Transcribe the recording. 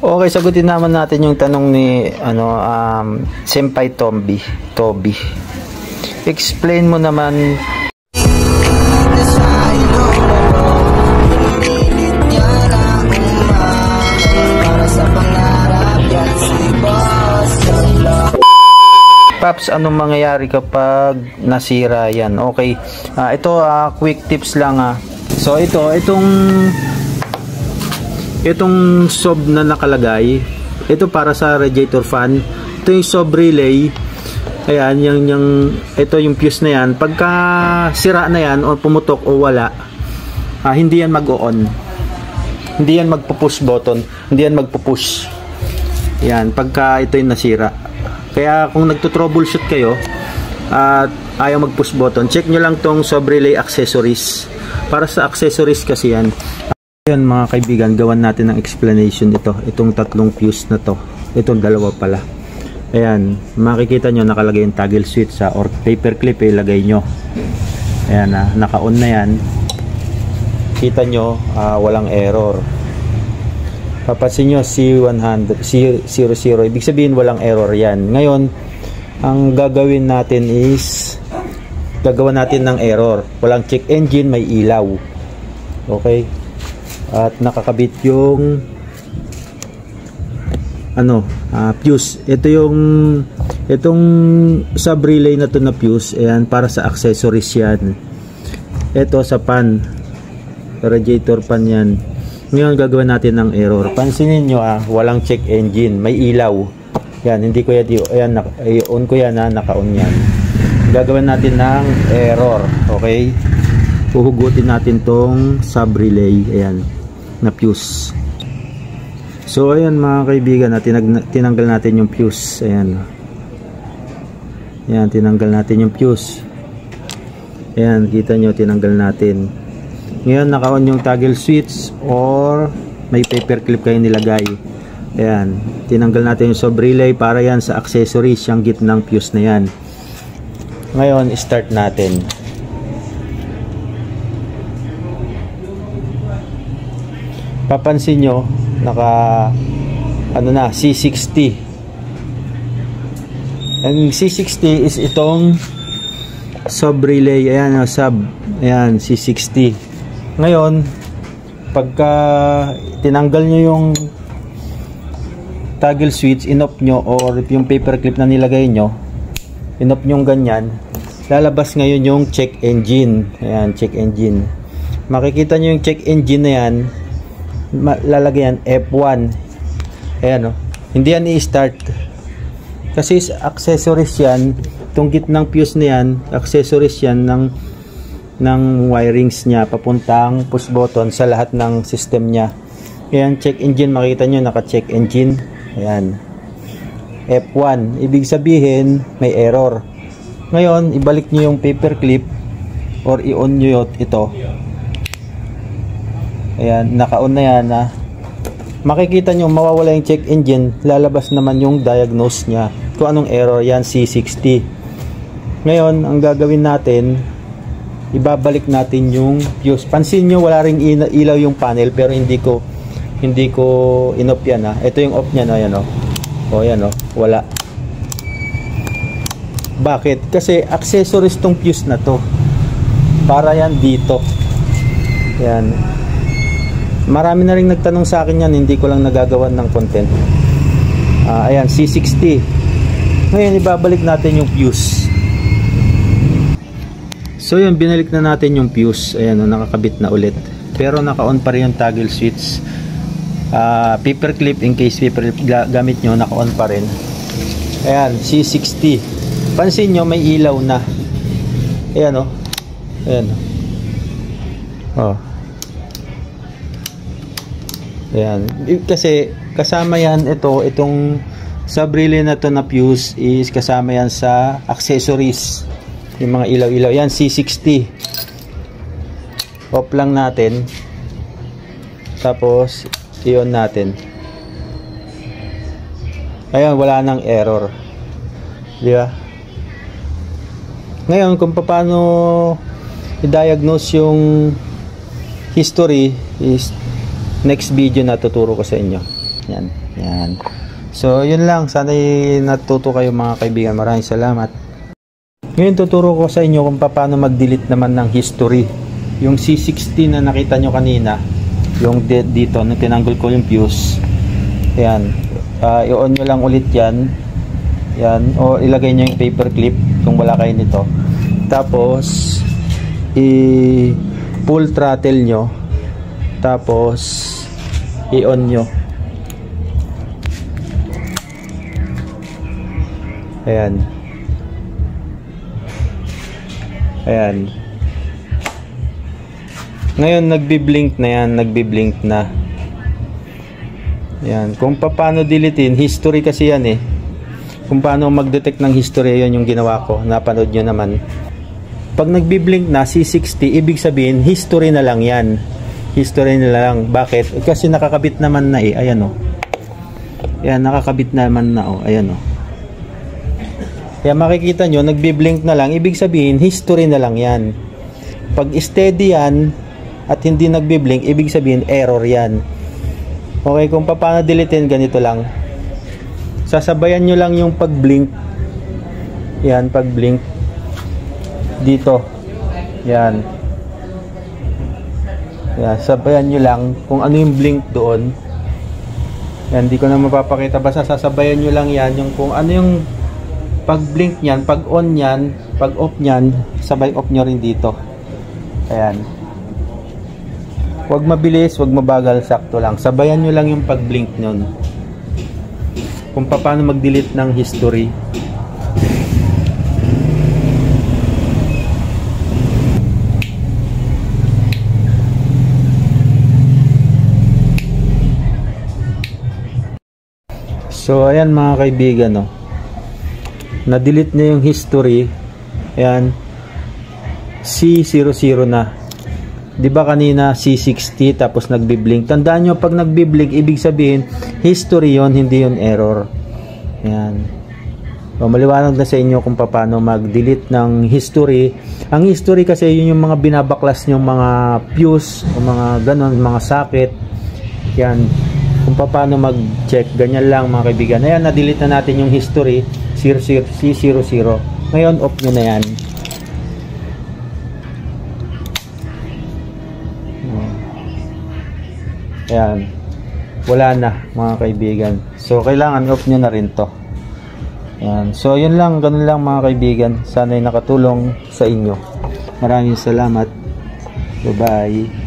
Okay, sagutin naman natin yung tanong ni Senpai Toby. Explain mo naman. Paps, anong mangyayari kapag nasira yan? Okay, ito quick tips lang. So itong sob na nakalagay, ito para sa radiator fan. Ito yung sob relay. Ayan, ito yung fuse na yan. Pagka sira na yan o pumutok o wala, hindi yan mag-on. Hindi yan magpo-push button. Hindi yan magpo-push. Yan, pagka ito yung nasira. Kaya kung nagto-troubleshoot kayo at ayaw mag-push button, check nyo lang tong sob relay accessories. Para sa accessories kasi yan. Ayan mga kaibigan, gawan natin ng explanation ito. Itong tatlong fuse na to. Itong dalawa pala. Ayan, makikita nyo nakalagay yung toggle switch or paper clip, ilagay nyo. Ayan, naka-on na yan. Kita nyo, walang error. Papansin nyo, C100, C00, ibig sabihin walang error yan. Ngayon, ang gagawin natin is gagawa natin ng error. Walang check engine, may ilaw. Okay? At nakakabit yung fuse. Itong sub relay na to na fuse, ayan, para sa accessories yan. Ito sa pan, radiator pan yan. Ngayon gagawin natin ng error. Pansinin nyo, walang check engine, may ilaw. Yan, hindi ko yan, ayan, on ko yan, naka-on yan. Gagawin natin ng error. Okay, huhugutin natin tong sub relay, ayan, na fuse. So ayan mga kaibigan, tinanggal natin yung fuse. Ayan, ayan, tinanggal natin yung fuse. Ayan, kita nyo, tinanggal natin. Ngayon naka-on yung toggle switch or may paper clip kayo nilagay. Ayan, tinanggal natin yung sub relay para yan sa accessories, yung gitnang fuse na yan. Ngayon start natin. Papansin nyo, naka C60. Ang C60 is itong sub relay. Ayan, ayan, C60. Ngayon, pagka tinanggal nyo yung toggle switch, in-off nyo, or yung paper clip na nilagay nyo, in-off nyo ganyan, lalabas ngayon yung check engine. Ayan, check engine. Makikita nyo yung check engine na yan, lalagyan F1. Ayan, hindi yan i-start kasi accessories yan. Itong gitnang fuse na yan, accessories yan ng wirings nya papuntang push button sa lahat ng system nya. Ayan, check engine, makita nyo naka check engine. Ayan, F1, ibig sabihin may error. Ngayon ibalik nyo yung paper clip or i-on nyo ito. Ayan, naka-on na yan. Makikita nyo mawawala yung check engine, lalabas naman yung diagnose nya kung anong error. Yan, C60. Ngayon ang gagawin natin, ibabalik natin yung fuse. Pansin nyo wala ring ilaw yung panel, pero hindi ko in-off yan. Ito yung off nya, ayan, ayan, wala. Bakit? Kasi accessories tong fuse na to, para yan dito. Yan, marami na rin nagtanong sa akin yan, hindi ko lang nagagawan ng content. Ayan, C60. Ngayon ibabalik natin yung fuse. So yun, binalik na natin yung fuse. Ayan, nakakabit na ulit, pero naka-on pa rin yung toggle switch. Paper clip, in case paper clip gamit nyo, naka-on pa rin. Ayan, C60. Pansin nyo may ilaw na. Ayan, ayan, ayan, kasi kasama yan, itong sub relay na to na fuse is kasama yan sa accessories, yung mga ilaw-ilaw. Yan, C60. Off lang natin, tapos i-on natin. Ayan, wala nang error, di ba? Ngayon kung paano i-diagnose yung history is next video na tuturo ko sa inyo. Yan. Yan. So, yun lang. Sana natuto kayo mga kaibigan. Maraming salamat. Ngayon, tuturo ko sa inyo kung paano mag-delete naman ng history. Yung C60 na nakita nyo kanina, yung dito, nung tinanggol ko yung fuse. Yan. I-on nyo lang ulit yan. Yan. O ilagay nyo yung paper clip kung wala kayo nito. Tapos, i-full throttle nyo. Tapos, i-on nyo. Ayan. Ayan. Ngayon, nagbi-blink na yan. Nagbi-blink na. Ayan. Kung paano deletein, history kasi yan eh. Kung paano mag-detect ng history, yan yung ginawa ko. Napanood nyo naman. Pag nagbi-blink na, C60, ibig sabihin, history na lang yan. History na lang. Bakit? Kasi nakakabit naman na eh. Ayan o. Ayan, nakakabit naman na o. Ayan o. Kaya makikita nyo, nagbi-blink na lang, ibig sabihin, history na lang yan. Pag steady yan, at hindi nagbi-blink, ibig sabihin, error yan. Okay, kung paano deletein, ganito lang. Sasabayan nyo lang yung pag-blink. Yan, pag-blink. Dito. Yan. Yan, sabayan nyo lang kung ano yung blink doon. Yan, di ko na mapapakita. Basta sasabayan nyo lang yan, yung kung ano yung pag-blink nyan, pag-on nyan, pag-off nyan, sabay off nyo rin dito. Ayan. Huwag mabilis, huwag mabagal, sakto lang. Sabayan nyo lang yung pag-blink nyon. Kung paano mag-delete ng history. So, ayan mga kaibigan, no. Na-delete na yung history. Ayan. C00 na. 'Di ba kanina C60 tapos nagbi-blink. Tandaan nyo, pag nagbi-blink, ibig sabihin history yon, hindi yon error. Ayan. So, maliwanag na sa inyo kung paano mag-delete ng history. Ang history kasi yun yung mga binabaklas yung mga fuse o mga ganon, mga socket. Yan. Kung paano mag-check. Ganyan lang mga kaibigan. Ayan, na-delete na natin yung history. C00. Ngayon, off nyo na yan. Ayan. Wala na, mga kaibigan. So, kailangan off nyo na rin to. Ayan. So, yun lang. Ganun lang, mga kaibigan. Sana'y nakatulong sa inyo. Maraming salamat. Bye-bye.